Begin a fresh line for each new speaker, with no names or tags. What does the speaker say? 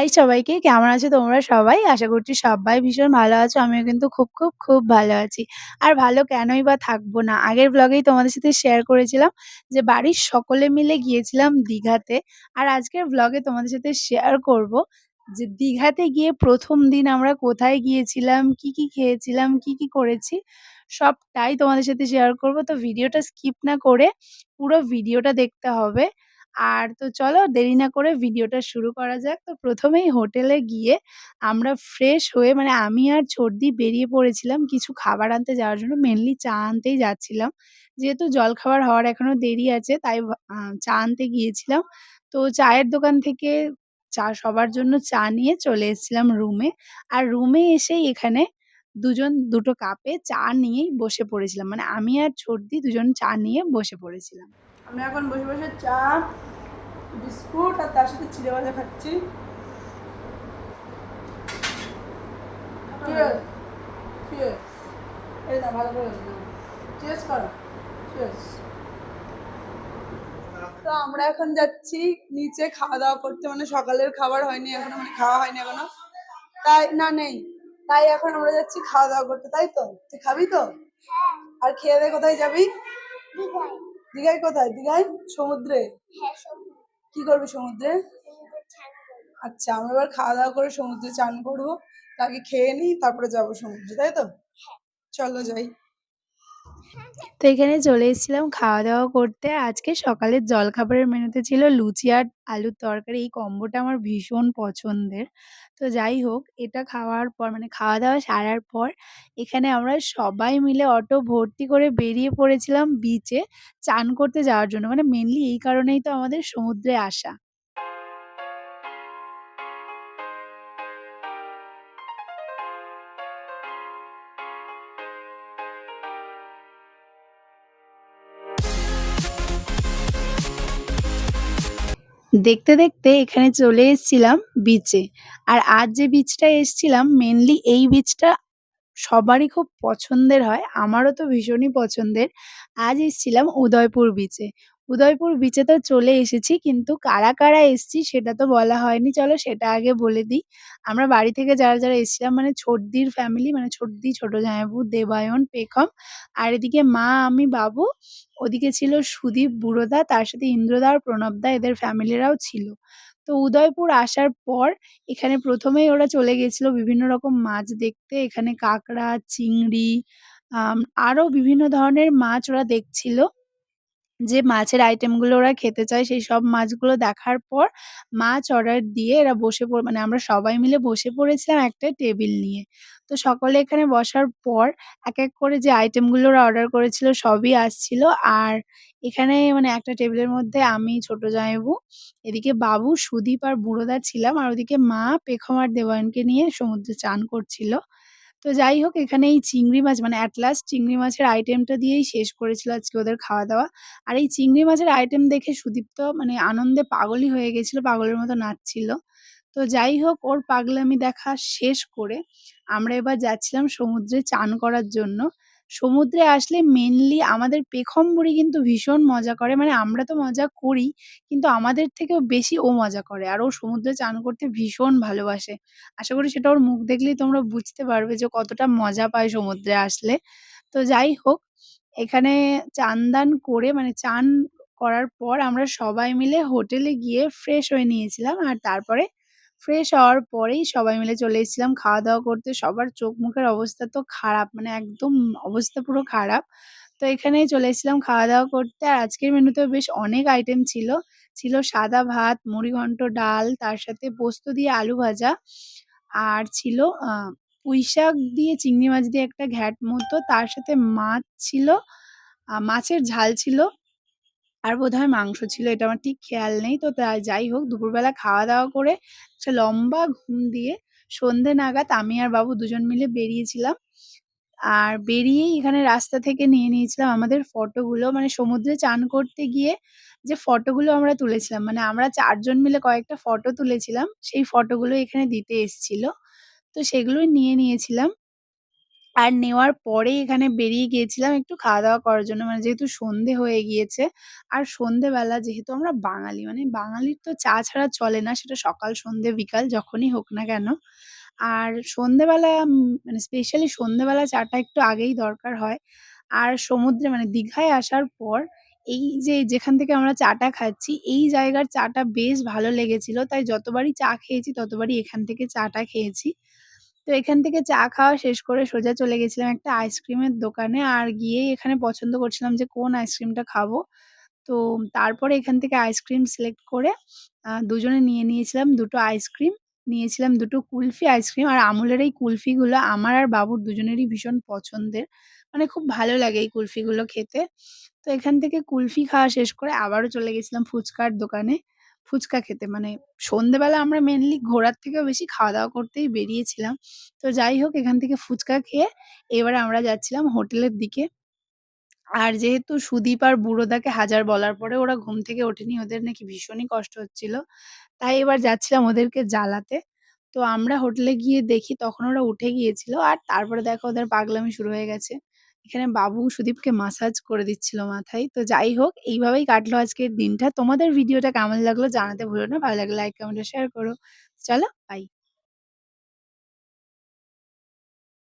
High সবাইকে, কেমন আছো তোমরা সবাই? আশা করছি সবাই ভীষণ ভালো আছো। আমিও কিন্তু খুব ভালো আছি। আর ভালো কেনই বা থাকবো না? আগের ভ্লগেই তোমাদের সাথে শেয়ার করেছিলাম যে বাড়ির সকলে মিলে গিয়েছিলাম দীঘাতে। আর আজকের ভ্লগে তোমাদের সাথে শেয়ার করব যে দীঘাতে গিয়ে ১ম দিন আমরা কোথায় গিয়েছিলাম, কি খেয়েছিলাম, কি করেছি সবটাই তোমাদের সাথে শেয়ার করব। তো ভিডিওটা স্কিপ না করে পুরো ভিডিওটা দেখতে হবে। আর তো চলো দেরি না করে ভিডিওটা শুরু করা যাক। তো ১ম এই হোটেলে গিয়ে আমরা ফ্রেশ হয়ে মানে আমি আর ছর্দি বেরিয়ে পড়েছিলাম কিছু খাবার আনতে যাওয়ার জন্য। মেইনলি চা আনতেই যাচ্ছিলাম। যেহেতু জলখাবার হওয়ার এখনো দেরি আছে তাই চা আনতে গিয়েছিলাম। তো চায়ের দোকান থেকে সবার জন্য চা নিয়ে চলে এসেছিলাম রুমে। আর রুমে এসেই এখানে দুজন দুটো কাপে চা নিয়েই বসে পড়েছিলাম। মানে আমি আর ছর্দি দুজন চা নিয়ে বসে পড়েছিলাম।
আমরা এখন বসে বসে চা বিস্কুট আর তার সাথে চিড়ে ভাজা খাচ্ছি। এই না ভালো করে চিয়ার্স করো। চিয়ার্স। তো আমরা এখন যাচ্ছি নিচে খাওয়া দাওয়া করতে, মানে সকালের খাবার হয়নি এখনো, মানে খাওয়া হয়নি এখনো, তাই না নেই, তাই এখন আমরা যাচ্ছি খাওয়া দাওয়া করতে। তাই তো, তুই খাবি তো? আর খেয়ে দে কোথায় যাবি? দীঘায়। কোথায়? দীঘায় সমুদ্রে? কি করবি সমুদ্রে? আচ্ছা, আমরা এবার খাওয়া দাওয়া করে সমুদ্রে চান করবো। আগে খেয়ে নিই, তারপরে যাবো সমুদ্রে, তাই তো? চলো যাই।
তো এখানে চলে এসেছিলাম খাওয়া-দাওয়া করতে। আজকে সকালের জলখাবারের মেনুতে ছিল লুচি আর আলুর তরকারি। এই কম্বোটা আমার ভীষণ পছন্দের। তো যাই হোক, এটা খাওয়ার পর মানে খাওয়া-দাওয়া সারার পর এখানে আমরা সবাই মিলে অটো ভর্তি করে বেরিয়ে পড়েছিলাম বিচে চান করতে যাওয়ার জন্য। মানে মেইনলি এই কারণেই তো আমাদের সমুদ্রে আসা। দেখতে এখানে চলে এসেছিলাম বিচে। আর আজ যে বিচটায় এসছিলাম মেইনলি এই বিচটা সবারই খুব পছন্দের হয়। আমারও তো ভীষণই পছন্দের। আজ এসছিলাম উদয়পুর বিচে। উদয়পুর বিচে তো চলে এসেছি কিন্তু কারা এসছি সেটা তো বলা হয়নি। চলো সেটা আগে বলে দিই। আমরা বাড়ি থেকে যারা এসছিলাম মানে ছোটদির ফ্যামিলি মানে ছোটদি, ছোট জামাইবাবু, দেবায়ন, পেখম আর এদিকে মা, আমি, বাবু। ওদিকে ছিল সুদীপ, বুড়োদা তার সাথে ইন্দ্রদা আর প্রণবদা এদের ফ্যামিলিরাও ছিল। তো উদয়পুর আসার পর এখানে ১ম এই ওরা চলে গেছিল বিভিন্ন রকম মাছ দেখতে। এখানে কাঁকড়া, চিংড়ি আম আরো বিভিন্ন ধরনের মাছ ওরা দেখছিল। যে মাছের আইটেমগুলো ওরা খেতে চায় সেই সব মাছগুলো দেখার পর মাছ অর্ডার দিয়ে এরা বসে মানে আমরা সবাই মিলে বসে পড়েছিলাম একটা টেবিল নিয়ে। তো সকলে এখানে বসার পর এক করে যে আইটেমগুলো ওরা অর্ডার করেছিল সবই আসছিল। আর এখানে মানে একটা টেবিলের মধ্যে আমি, ছোট জামাইবাবু, এদিকে বাবু, সুদীপ আর বুড়োদা ছিলাম। আর ওদিকে মা, পেখম আর দেওয়ানকে নিয়ে সমুদ্রে চান করছিল। তো যাই হোক এখানে এই চিংড়ি মাছ মানে এট লাস্ট চিংড়ি মাছের আইটেমটা দিয়েই শেষ করেছিল আজকে ওদের খাওয়া-দাওয়া। আর এই চিংড়ি মাছের আইটেম দেখে সুদীপ তো মানে আনন্দে পাগলই হয়ে গেছিল, পাগলের মতো নাচছিল। তো যাই হোক ওর পাগলামি দেখা শেষ করে আমরা এবার যাচ্ছিলাম সমুদ্রে চান করার জন্য। সমুদ্রে আসলে মেইনলি আমাদের পেখম বুড়ি কিন্তু ভীষণ মজা করে। মানে আমরা তো মজা করি কিন্তু আমাদের থেকেও বেশি ও মজা করে। আর ও সমুদ্রে চান করতে ভীষণ ভালোবাসে। আশা করি সেটা ওর মুখ দেখলেই তোমরা বুঝতে পারবে যে কতটা মজা পায় সমুদ্রে আসলে। তো যাই হোক এখানে চান-দান করে মানে চান করার পর আমরা সবাই মিলে হোটেলে গিয়ে ফ্রেশ হয়ে নিয়েছিলাম। আর তারপরে ফ্রেশ হওয়ার পরেই সবাই মিলে চলে এসেছিলাম খাওয়া-দাওয়া করতে। সবার চোখ মুখের অবস্থা তো খারাপ মানে একদম অবস্থা পুরো খারাপ। তো এখানেই চলে এসেছিলাম খাওয়া-দাওয়া করতে। আর আজকের মেনুতেও বেশ অনেক আইটেম ছিল। ছিল সাদা ভাত, মুড়িঘন্ট, ডাল, তার সাথে পোস্ত দিয়ে আলু ভাজা। আর ছিল আ পুঁইশাক দিয়ে চিংড়ি মাছ দিয়ে একটা ঘ্যাট মতো, তার সাথে মাছ ছিল, মাছের ঝাল ছিল আর বোধহয় মাংস ছিল। এটা আমার ঠিক খেয়াল নেই। তো যাই হোক দুপুরবেলা খাওয়া-দাওয়া করে একটা লম্বা ঘুম দিয়ে সন্ধে নাগাদ আমি আর বাবু দুজন মিলে বেরিয়েছিলাম। আর বেরিয়েই এখানে রাস্তা থেকে নিয়ে নিয়েছিলাম আমাদের ফটোগুলো। মানে সমুদ্রে চান করতে গিয়ে যে ফটোগুলো আমরা তুলেছিলাম মানে আমরা ৪ জন মিলে কয়েকটা ফটো তুলেছিলাম। সেই ফটোগুলো এখানে দিতে এসছিল। তো সেগুলোই নিয়ে নিয়েছিলাম। আর নেওয়ার পরেই এখানে বেরিয়ে গিয়েছিলাম একটু খাওয়া-দাওয়া করার জন্য। মানে যেহেতু সন্ধে হয়ে গিয়েছে আর সন্ধেবেলা যেহেতু আমরা বাঙালি, মানে বাঙালির তো চা ছাড়া চলে না। সেটা সকাল, সন্ধে, বিকাল যখনই হোক না কেন। আর সন্ধেবেলা মানে স্পেশালি সন্ধেবেলা চাটা একটু আগেই দরকার হয়। আর সমুদ্রে মানে দীঘায় আসার পর এই যে যেখান থেকে আমরা চাটা খাচ্ছি, এই জায়গার চাটা বেশ ভালো লেগেছিল। তাই যতবারই চা খেয়েছি ততবারই এখান থেকে চাটা খেয়েছি। তো এখান থেকে চা খাওয়া শেষ করে সোজা চলে গেছিলাম একটা আইসক্রিমের দোকানে। আর গিয়েই এখানে পছন্দ করছিলাম যে কোন আইসক্রিমটা খাবো। তো তারপরে এখান থেকে আইসক্রিম সিলেক্ট করে দুজনে নিয়ে নিয়েছিলাম ২ টো আইসক্রিম, নিয়েছিলাম ২ টো কুলফি আইসক্রিম। আর আমুলের এই কুলফিগুলো আমার আর বাবুর দুজনেরই ভীষণ পছন্দের। মানে খুব ভালো লাগে এই কুলফিগুলো খেতে। তো এখান থেকে কুলফি খাওয়া শেষ করে আবারও চলে গেছিলাম ফুচকার দোকানে, ফুচকা খেতে। মানে সন্ধ্যেবেলা আমরা মেইনলি ঘোরার থেকেও বেশি খাওয়া-দাওয়া করতেই বেরিয়েছিলাম। তো যাই হোক এখান থেকে ফুচকা খেয়ে এবারে আমরা যাচ্ছিলাম হোটেলের দিকে। আর যেহেতু সুদীপ আর বুড়োদাকে হাজার বলার পরেও ওরা ঘুম থেকে ওঠেনি, ওদের নাকি ভীষণই কষ্ট হচ্ছিল। তাই এবার যাচ্ছিলাম ওদেরকে জ্বালাতে। তো আমরা হোটেলে গিয়ে দেখি তখন ওরা উঠে গিয়েছিল। আর তারপরে দেখো ওদের পাগলামি শুরু হয়ে গেছে। এখানে বাবু সুদীপকে মাসাজ করে দিচ্ছিল মাথায়। তো যাই হোক এইভাবেই কাটলো আজকের দিনটা। তোমাদের ভিডিওটা কেমন লাগলো জানাতে ভুলো না। ভালো লাগলে লাইক, কমেন্ট আর শেয়ার করো। চলো বাই।